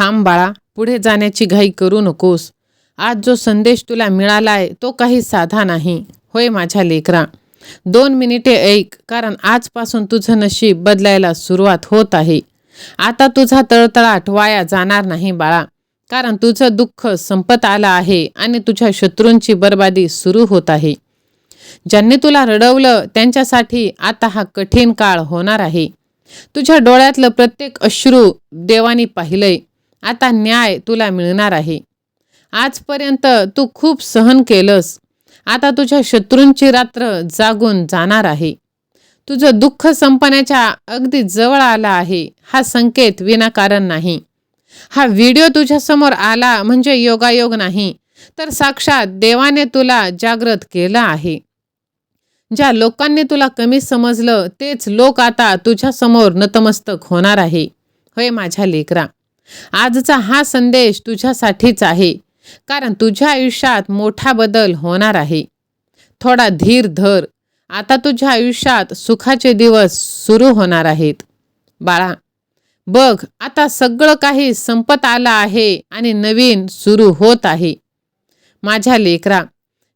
थांब बाळा, पुढे जाण्याची घाई करू नकोस. आज जो संदेश तुला मिळालाय तो काही साधा नाही. होय माझ्या लेकरा, 2 मिनिटे ऐक, कारण आजपासून तुझं नशीब बदलायला सुरुवात होत आहे. आता तुझा तळतळाट वाया जाणार नाही बाळा, कारण तुझं दुःख संपत आलं आहे आणि तुझ्या शत्रूंची बर्बादी सुरू होत आहे. ज्यांनी तुला रडवलं त्यांच्यासाठी आता हा कठीण काळ होणार आहे. तुझ्या डोळ्यातलं प्रत्येक अश्रू देवानी पाहिलंय. आता न्याय तुला मिळणार आहे. आजपर्यंत तू खूप सहन केलंस. आता तुझ्या शत्रूंची रात्र जागून जाणार आहे. तुझं दुःख संपण्याच्या अगदी जवळ आला आहे. हा संकेत विनाकारण नाही. हा व्हिडिओ तुझ्यासमोर आला म्हणजे योगायोग नाही, तर साक्षात देवाने तुला जागृत केलं आहे. ज्या लोकांनी तुला कमी समजलं तेच लोक आता तुझ्यासमोर नतमस्तक होणार आहे. होय माझ्या लेकरा, आजचा हा संदेश तुझ्यासाठीच आहे, कारण तुझ्या आयुष्यात मोठा बदल होणार आहे. थोडा धीर धर. आता तुझ्या आयुष्यात सुखाचे दिवस सुरू होणार आहेत. बाळा बघ, आता सगळं काही संपत आलं आहे आणि नवीन सुरू होत आहे. माझ्या लेकरा,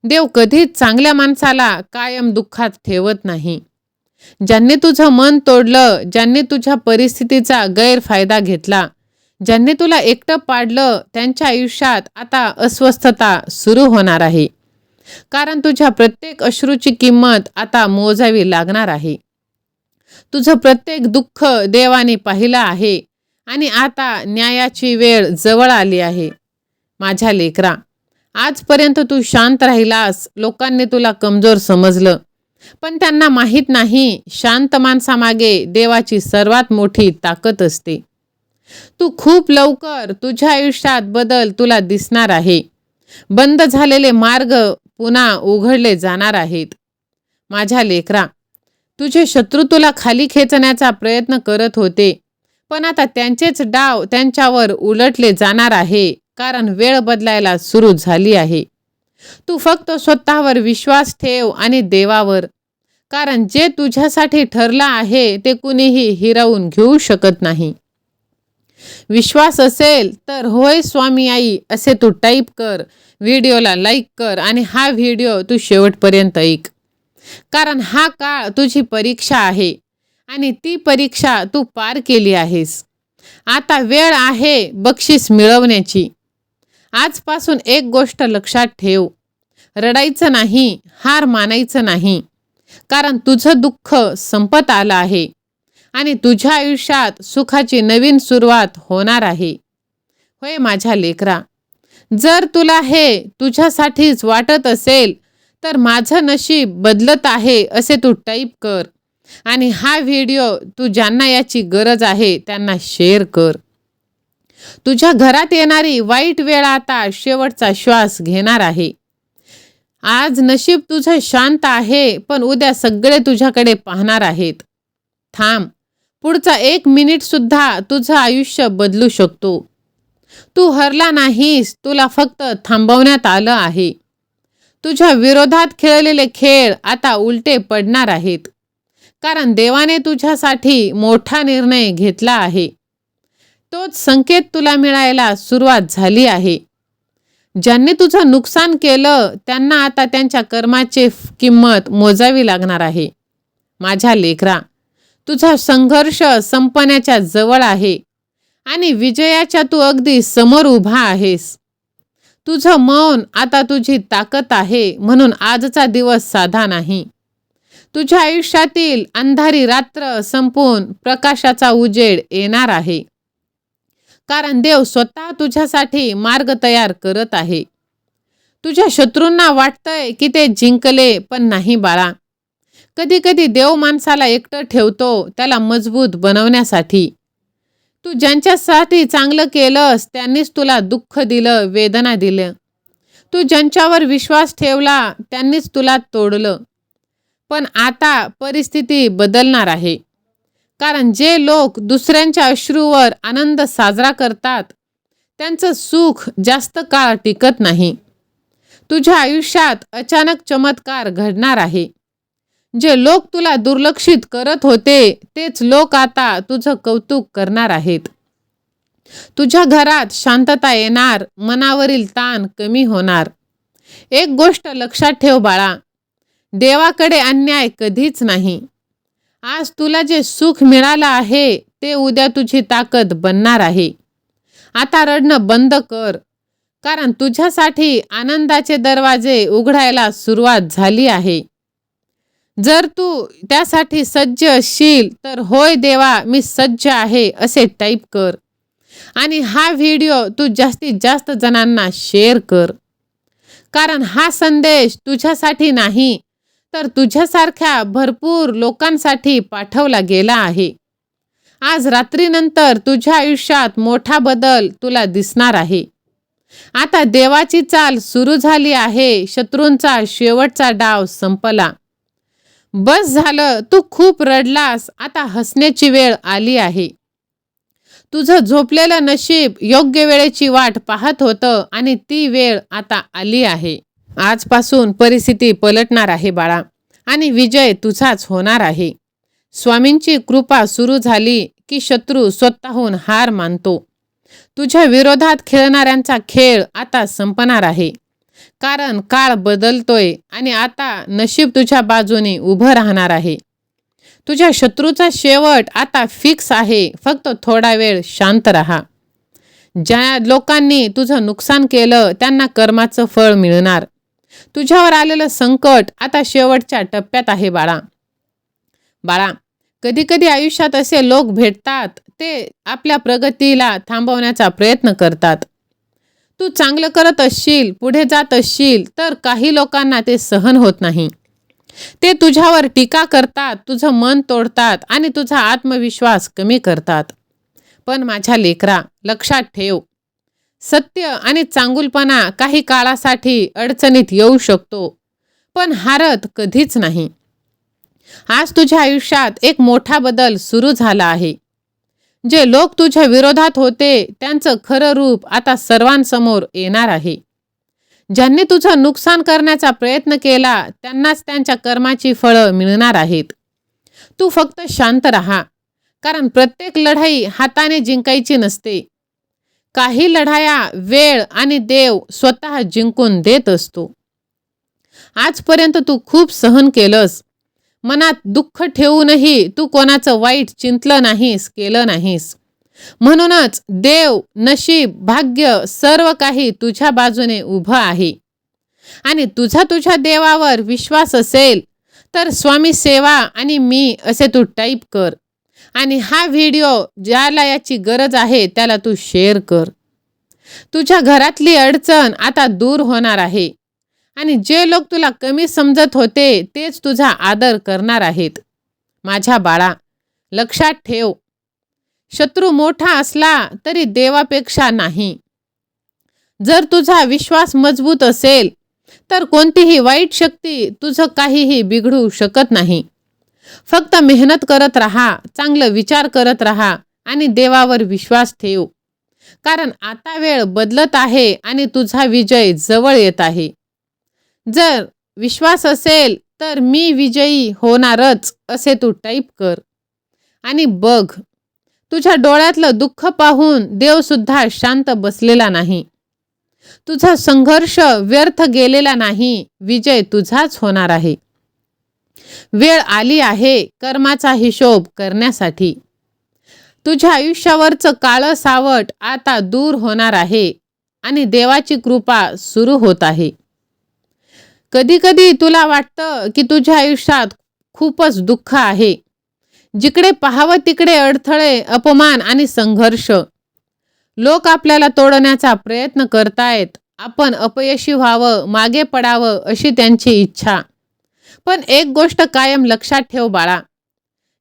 देव कधीच चांगल्या माणसाला कायम दुःखात ठेवत नाही. ज्यांनी तुझं मन तोडलं, ज्यांनी तुझ्या परिस्थितीचा गैरफायदा घेतला, ज्यांनी तुला एकटं पाडलं, त्यांच्या आयुष्यात आता अस्वस्थता सुरू होणार आहे. कारण तुझ्या प्रत्येक अश्रूची किंमत आता मोजावी लागणार आहे. तुझं प्रत्येक दुःख देवाने पाहिलं आहे आणि आता न्यायाची वेळ जवळ आली आहे. माझ्या लेकरा, आजपर्यंत तू शांत राहिलास. लोकांनी तुला कमजोर समजलं, पण त्यांना माहीत नाही शांत माणसामागे देवाची सर्वात मोठी ताकद असते. तू खूप लवकर तुझ्या आयुष्यात बदल तुला दिसणार आहे. बंद झालेले मार्ग पुन्हा उघडले जाणार आहेत. माझ्या लेकरा, तुझे शत्रू तुला खाली खेचण्याचा प्रयत्न करत होते, पण आता त्यांचेच डाव त्यांच्यावर उलटले जाणार आहे, कारण वेळ बदलायला सुरू झाली आहे. तू फक्त स्वतःवर विश्वास ठेव आणि देवावर, कारण जे तुझ्यासाठी ठरलं आहे ते कुणीही हिरावून घेऊ शकत नाही. विश्वास असेल तर होय स्वामी आई असे तू टाईप कर, व्हिडिओला लाईक कर आणि हा व्हिडिओ तू शेवटपर्यंत ऐक, कारण हा काळ तुझी परीक्षा आहे आणि ती परीक्षा तू पार केली आहेस. आता वेळ आहे बक्षीस मिळवण्याची. आजपासून एक गोष्ट लक्षात ठेव, रडायचं नाही, हार मानायचं नाही, कारण तुझं दुःख संपत आलं आहे आणि तुझ्या आयुष्यात सुखाची नवीन सुरुवात होणार आहे. होय माझ्या लेकरा, जर तुला हे तुझ्यासाठीच वाटत असेल तर माझं नशीब बदलत आहे असे तू टाईप कर आणि हा व्हिडिओ तू ज्यांना याची गरज आहे त्यांना शेअर कर. तुझ्या घरात येणारी वाईट वेळ आता शेवटचा श्वास घेणार आहे. आज नशीब तुझं शांत आहे, पण उद्या सगळे तुझ्याकडे पाहणार आहेत. थांब, पुढचा 1 मिनिट सुद्धा तुझं आयुष्य बदलू शकतो. तू हरला नाहीस, तुला फक्त थांबवण्यात आलं आहे. तुझ्या विरोधात खेळलेले खेळ आता उलटे पडणार आहेत, कारण देवाने तुझ्यासाठी मोठा निर्णय घेतला आहे. तोच संकेत तुला मिळायला सुरुवात झाली आहे. ज्यांनी तुझं नुकसान केलं त्यांना आता त्यांच्या कर्माची किंमत मोजावी लागणार आहे. माझ्या लेकरा, तुझा संघर्ष संपण्याच्या जवळ आहे आणि विजयाच्या तू अगदी समोर उभा आहेस. तुझं मौन आता तुझी ताकद आहे, म्हणून आजचा दिवस साधा नाही. तुझ्या आयुष्यातील अंधारी रात्र संपून प्रकाशाचा उजेड येणार आहे, कारण देव स्वतः तुझ्यासाठी मार्ग तयार करत आहे. तुझ्या शत्रूंना वाटतंय की ते जिंकले, पण नाही बाळा. कधी कधी देव माणसाला एकटं ठेवतो, त्याला मजबूत बनवण्यासाठी. तू ज्यांच्यासाठी चांगलं केलंस त्यांनीच तुला दुःख दिलं, वेदना दिल्या. तू ज्यांच्यावर विश्वास ठेवला त्यांनीच तुला तोडलं. पण आता परिस्थिती बदलणार आहे, कारण जे लोक दुसऱ्यांच्या अश्रूवर आनंद साजरा करतात त्यांचं सुख जास्त काळ टिकत नाही. तुझ्या आयुष्यात अचानक चमत्कार घडणार आहे. जे लोक तुला दुर्लक्षित करत होते तेच लोक आता तुझं कौतुक करणार आहेत. तुझ्या घरात शांतता येणार, मनावरील ताण कमी होणार. एक गोष्ट लक्षात ठेव बाळा, देवाकडे अन्याय कधीच नाही. आज तुला जे सुख मिळालं आहे ते उद्या तुझी ताकद बनणार आहे. आता रडणं बंद कर, कारण तुझ्यासाठी आनंदाचे दरवाजे उघडायला सुरुवात झाली आहे. जर तू त्यासाठी सज्ज असशील तर होय देवा मी सज्ज आहे असे टाईप कर आणि हा व्हिडिओ तू जास्तीत जास्त जणांना शेअर कर. कारण हा संदेश तुझ्यासाठी नाही तर तुझ्यासारख्या भरपूर लोकांसाठी पाठवला गेला आहे. आज रात्रीनंतर तुझ्या आयुष्यात मोठा बदल तुला दिसणार आहे. आता देवाची चाल सुरू झाली आहे. शत्रूंचा शेवटचा डाव संपला. बस झालं, तू खूप रडलास. आता हसण्याची वेळ आली आहे. तुझं झोपलेलं नशीब योग्य वेळेची वाट पाहत होतं आणि ती वेळ आता आली आहे. आजपासून परिस्थिती पलटणार आहे बाळा आणि विजय तुझाच होणार आहे. स्वामींची कृपा सुरू झाली की शत्रू स्वतःहून हार मानतो. तुझ्या विरोधात खेळणाऱ्यांचा खेळ आता संपणार आहे. कारण काळ बदलतोय आणि आता नशीब तुझ्या बाजूने उभं राहणार आहे. तुझ्या शत्रूचा शेवट आता फिक्स आहे. फक्त थोडा वेळ शांत राहा. ज्या लोकांनी तुझं नुकसान केलं त्यांना कर्माचं फळ मिळणार. तुझ्यावर आलेलं संकट आता शेवटच्या टप्प्यात आहे बाळा. बाळा, कधी कधी आयुष्यात असे लोक भेटतात ते आपल्या प्रगतीला थांबवण्याचा प्रयत्न करतात. तू चांगलं करत असशील, पुढे जात असशील तर काही लोकांना ते सहन होत नाही. ते तुझ्यावर टीका करतात, तुझं मन तोडतात आणि तुझा आत्मविश्वास कमी करतात. पण माझ्या लेकरा, लक्षात ठेव, सत्य आणि चांगुलपणा काही काळासाठी अडचणीत येऊ शकतो, पण हारत कधीच नाही. आज तुझ्या आयुष्यात एक मोठा बदल सुरू झाला आहे. जे लोक तुझ्या विरोधात होते त्यांचं खरं रूप आता सर्वांसमोर येणार आहे. ज्यांनी तुझं नुकसान करण्याचा प्रयत्न केला त्यांनाच त्यांच्या कर्माची फळं मिळणार आहेत. तू फक्त शांत राहा, कारण प्रत्येक लढाई हाताने जिंकायची नसते. काही लढाया वेळ आणि देव स्वतः जिंकून देत असतो. आजपर्यंत तू खूप सहन केलंस. मनात दुःख ठेवूनही तू कोणाचं वाईट चिंतलं नाहीस, केलं नाहीस. म्हणूनच देव, नशीब, भाग्य सर्व काही तुझ्या बाजूने उभं आहे. आणि तुझ्या देवावर विश्वास असेल तर स्वामी सेवा आणि मी असे तू टाईप कर आणि हा व्हिडिओ ज्याला याची गरज आहे त्याला तू शेअर कर. तुझ्या घरातली अडचण आता दूर होणार आहे आणि जे लोक तुला कमी समजत होते तेच तुझा आदर करणार आहेत. माझ्या बाळा, लक्षात ठेव, शत्रू मोठा असला तरी देवापेक्षा नाही. जर तुझा विश्वास मजबूत असेल तर कोणतीही वाईट शक्ती तुझं काहीही बिघडू शकत नाही. फक्त मेहनत करत राहा, चांगलं विचार करत राहा आणि देवावर विश्वास ठेव. कारण आता वेळ बदलत आहे आणि तुझा विजय जवळ येत आहे. जर विश्वास असेल तर मी विजयी होणारच असे तू टाईप कर आणि बघ, तुझ्या डोळ्यातलं दुःख पाहून देवसुद्धा शांत बसलेला नाही. तुझा संघर्ष व्यर्थ गेलेला नाही. विजय तुझाच होणार आहे. वेळ आली आहे कर्माचा हिशोब करण्यासाठी. तुझ्या आयुष्यावरचं काळं सावट आता दूर होणार आहे आणि देवाची कृपा सुरू होत आहे. कधी कधी तुला वाटतं की तुझ्या आयुष्यात खूपच दुःख आहे. जिकडे पाहावं तिकडे अडथळे, अपमान आणि संघर्ष. लोक आपल्याला तोडण्याचा प्रयत्न करतायत. आपण अपयशी व्हावं, मागे पडावं अशी त्यांची इच्छा. पण एक गोष्ट कायम लक्षात ठेव बाळा,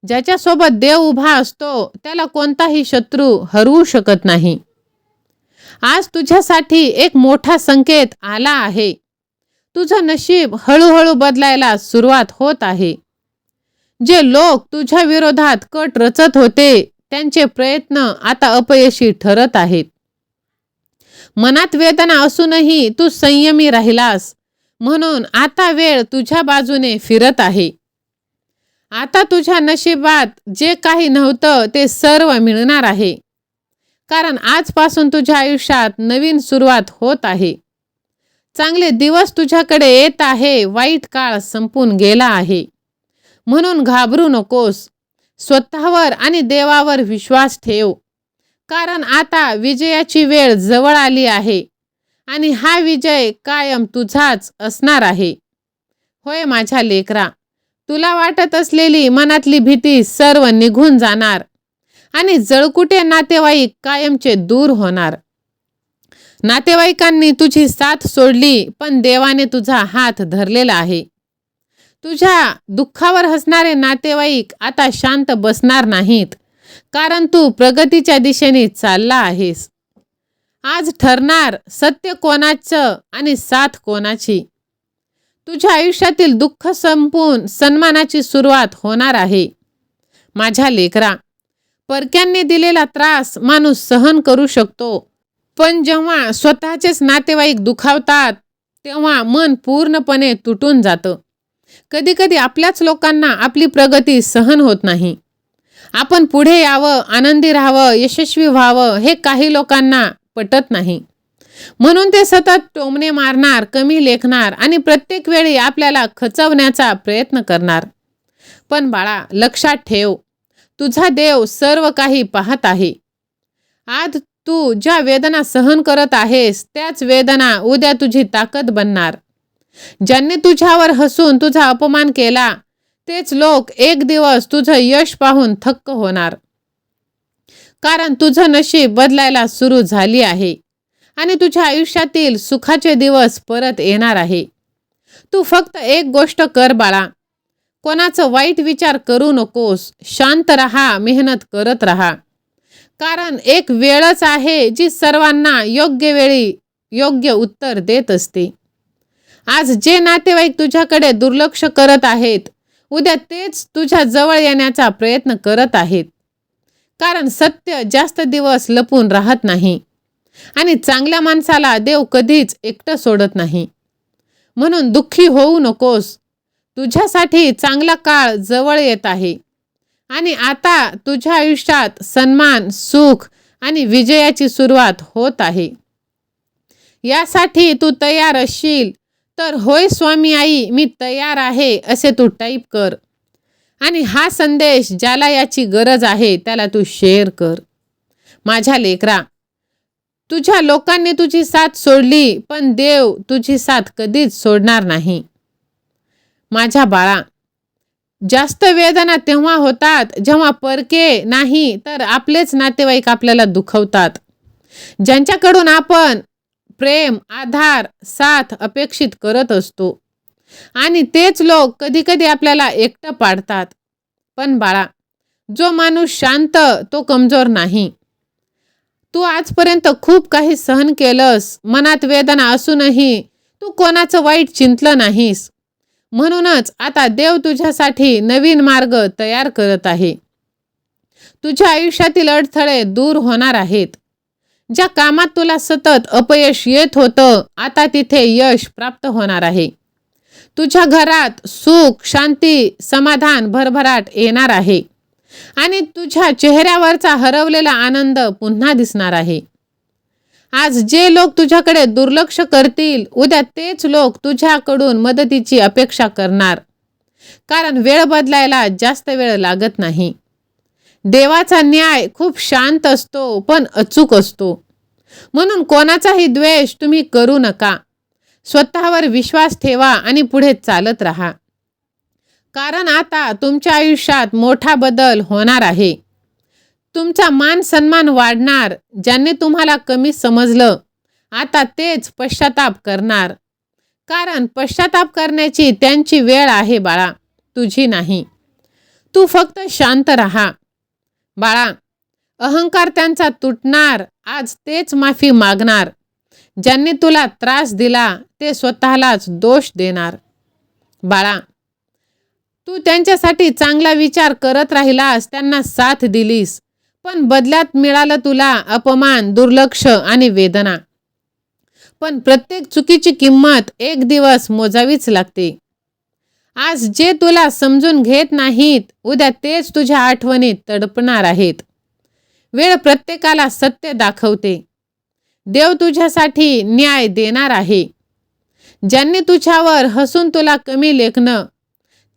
ज्याच्यासोबत देव उभा असतो त्याला कोणताही शत्रू हरवू शकत नाही. आज तुझ्यासाठी एक मोठा संकेत आला आहे. तुझं नशीब हळूहळू बदलायला सुरुवात होत आहे. जे लोक तुझ्या विरोधात कट रचत होते त्यांचे प्रयत्न आता अपयशी ठरत आहेत. मनात वेदना असूनही तू संयमी राहिलास म्हणून आता वेळ तुझ्या बाजूने फिरत आहे. आता तुझ्या नशिबात जे काही नव्हतं ते सर्व मिळणार आहे. कारण आजपासून तुझ्या आयुष्यात नवीन सुरुवात होत आहे. चांगले दिवस तुझ्याकडे येत आहे. वाईट काळ संपून गेला आहे. म्हणून घाबरू नकोस. स्वतःवर आणि देवावर विश्वास ठेव. कारण आता विजयाची वेळ जवळ आली आहे आणि हा विजय कायम तुझाच असणार आहे. होय माझ्या लेकरा, तुला वाटत असलेली मनातली भीती सर्व निघून जाणार आणि जळकुटे नातेवाईक कायमचे दूर होणार. नातेवाईकांनी तुझी साथ सोडली, पण देवाने तुझा हात धरलेला आहे. तुझ्या दुःखावर हसणारे नातेवाईक आता शांत बसणार नाहीत, कारण तू प्रगतीच्या दिशेने चालला आहेस. आज ठरणार सत्य कोणाचं आणि साथ कोणाची. तुझ्या आयुष्यातील दुःख संपून सन्मानाची सुरुवात होणार आहे. माझ्या लेकरा, परक्यांनी दिलेला त्रास माणूस सहन करू शकतो, पण जेव्हा स्वतःचेच नातेवाईक दुखावतात तेव्हा मन पूर्णपणे तुटून जातं. कधीकधी आपल्याच लोकांना आपली प्रगती सहन होत नाही. आपण पुढे यावं, आनंदी राहावं, यशस्वी व्हावं हे काही लोकांना पटत नाही. म्हणून ते सतत टोमणे मारणार, कमी लेखणार आणि प्रत्येक वेळी आपल्याला खचवण्याचा प्रयत्न करणार. पण बाळा, लक्षात ठेव, तुझा देव सर्व काही पाहत आहे. आज तू ज्या वेदना सहन करत आहेस त्याच वेदना उद्या तुझी ताकद बनणार. ज्यांनी तुझ्यावर हसून तुझा अपमान केला तेच लोक एक दिवस तुझं यश पाहून थक्क होणार. कारण तुझं नशीब बदलायला सुरू झाली आहे आणि तुझ्या आयुष्यातील सुखाचे दिवस परत येणार आहे. तू फक्त एक गोष्ट कर बाळा, कोणाचं वाईट विचार करू नकोस. शांत राहा, मेहनत करत राहा. कारण एक वेळच आहे जी सर्वांना योग्य वेळी योग्य उत्तर देत असते. आज जे नातेवाईक तुझ्याकडे दुर्लक्ष करत आहेत, उद्या तेच तुझ्या जवळ येण्याचा प्रयत्न करत आहेत. कारण सत्य जास्त दिवस लपून राहत नाही आणि चांगल्या माणसाला देव कधीच एकटं सोडत नाही. म्हणून दुःखी होऊ नकोस. तुझ्यासाठी चांगला काळ जवळ येत आहे आणि आता तुझ्या आयुष्यात सन्मान, सुख आणि विजयाची सुरुवात होत आहे. यासाठी तू तयार असशील तर होय स्वामी आई, मी तयार आहे असे तू टाईप कर आणि हा संदेश ज्याला याची गरज आहे त्याला तू शेअर कर. माझ्या लेकरा, तुझ्या लोकांनी तुझी साथ सोडली, पण देव तुझी साथ कधीच सोडणार नाही. माझ्या बाळा, जास्त वेदना तेव्हा होतात जेव्हा परके नाही तर आपलेच नातेवाईक आपल्याला दुखवतात. ज्यांच्याकडून आपण प्रेम, आधार, साथ अपेक्षित करत असतो आणि तेच लोक कधीकधी आपल्याला एकटं पाडतात. पण बाळा, जो माणूस शांत तो कमजोर नाही. तू आजपर्यंत खूप काही सहन केलंस. मनात वेदना असूनही तू कोणाचं वाईट चिंतलं नाहीस. म्हणूनच आता देव तुझ्यासाठी नवीन मार्ग तयार करत आहे. तुझ्या आयुष्यातील अडथळे दूर होणार आहेत. ज्या कामात तुला सतत अपयश येत होतं, आता तिथे यश प्राप्त होणार आहे. तुझ्या घरात सुख, शांती, समाधान, भरभराट येणार आहे आणि तुझ्या चेहऱ्यावरचा हरवलेला आनंद पुन्हा दिसणार आहे. आज जे लोक तुझ्याकडे दुर्लक्ष करतील, उद्या तेच लोक तुझ्याकडून मदतीची अपेक्षा करणार. कारण वेळ बदलायला जास्त वेळ लागत नाही. देवाचा न्याय खूप शांत असतो पण अचूक असतो. म्हणून कोणाचाही द्वेष तुम्ही करू नका. स्वतःवर विश्वास ठेवा आणि पुढे चालत राहा. कारण आता तुमच्या आयुष्यात मोठा बदल होणार आहे. तुमचा मान सन्मान वाढणार. ज्यांनी तुम्हाला कमी समजलं आता तेच पश्चाताप करणार. कारण पश्चाताप करण्याची त्यांची वेळ आहे बाळा, तुझी नाही. तू फक्त शांत राहा. बाळा, अहंकार त्यांचा तुटणार. आज तेच माफी मागणार. ज्यांनी तुला त्रास दिला ते स्वतःलाच दोष देणार. बाळा, तू त्यांच्यासाठी चांगला विचार करत राहिलास, त्यांना साथ दिलीस, पण बदल्यात मिळालं तुला अपमान, दुर्लक्ष आणि वेदना. पण प्रत्येक चुकीची किंमत एक दिवस मोजावीच लागते. आज जे तुला समजून घेत नाहीत, उद्या तेच तुझ्या आठवणीत तडपणार आहेत. वेळ प्रत्येकाला सत्य दाखवते. देव तुझ्यासाठी न्याय देणार आहे. ज्यांनी तुझ्यावर हसून तुला कमी लेखलं,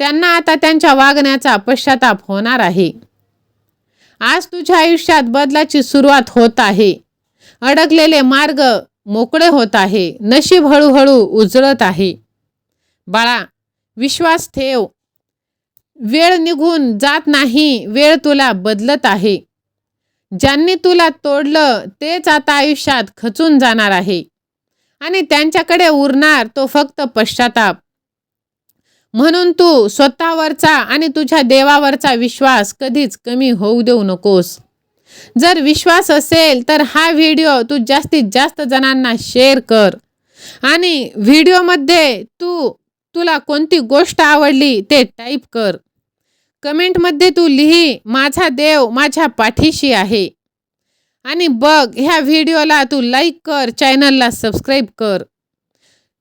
त्यांना आता त्यांच्या वागण्याचा पश्चाताप होणार आहे. आज तुझ्या आयुष्यात बदलाची सुरुवात होत आहे. अडकलेले मार्ग मोकळे होत आहे. नशीब हळूहळू उजळत आहे. बाळा, विश्वास ठेव. वेळ निघून जात नाही, वेळ तुला बदलत आहे. ज्यांनी तुला तोडलं तेच आता आयुष्यात खचून जाणार आहे आणि त्यांच्याकडे उरणार तो फक्त पश्चाताप. म्हणून तू स्वतःवरचा आणि तुझ्या देवावरचा विश्वास कधीच कमी होऊ देऊ नकोस. जर विश्वास असेल तर हा व्हिडिओ तू जास्तीत जास्त जणांना शेअर कर आणि व्हिडिओमध्ये तुला कोणती गोष्ट आवडली ते टाईप कर. कमेंटमध्ये तू लिही, माझा देव माझ्या पाठीशी आहे. आणि बघ, ह्या व्हिडिओला तू लाईक कर, चॅनलला सबस्क्राईब कर.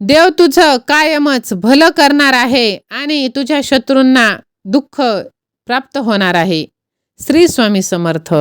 देव तुझं कायमच भलं करणार आहे आणि तुझ्या शत्रूंना दुःख प्राप्त होणार आहे. श्री स्वामी समर्थ.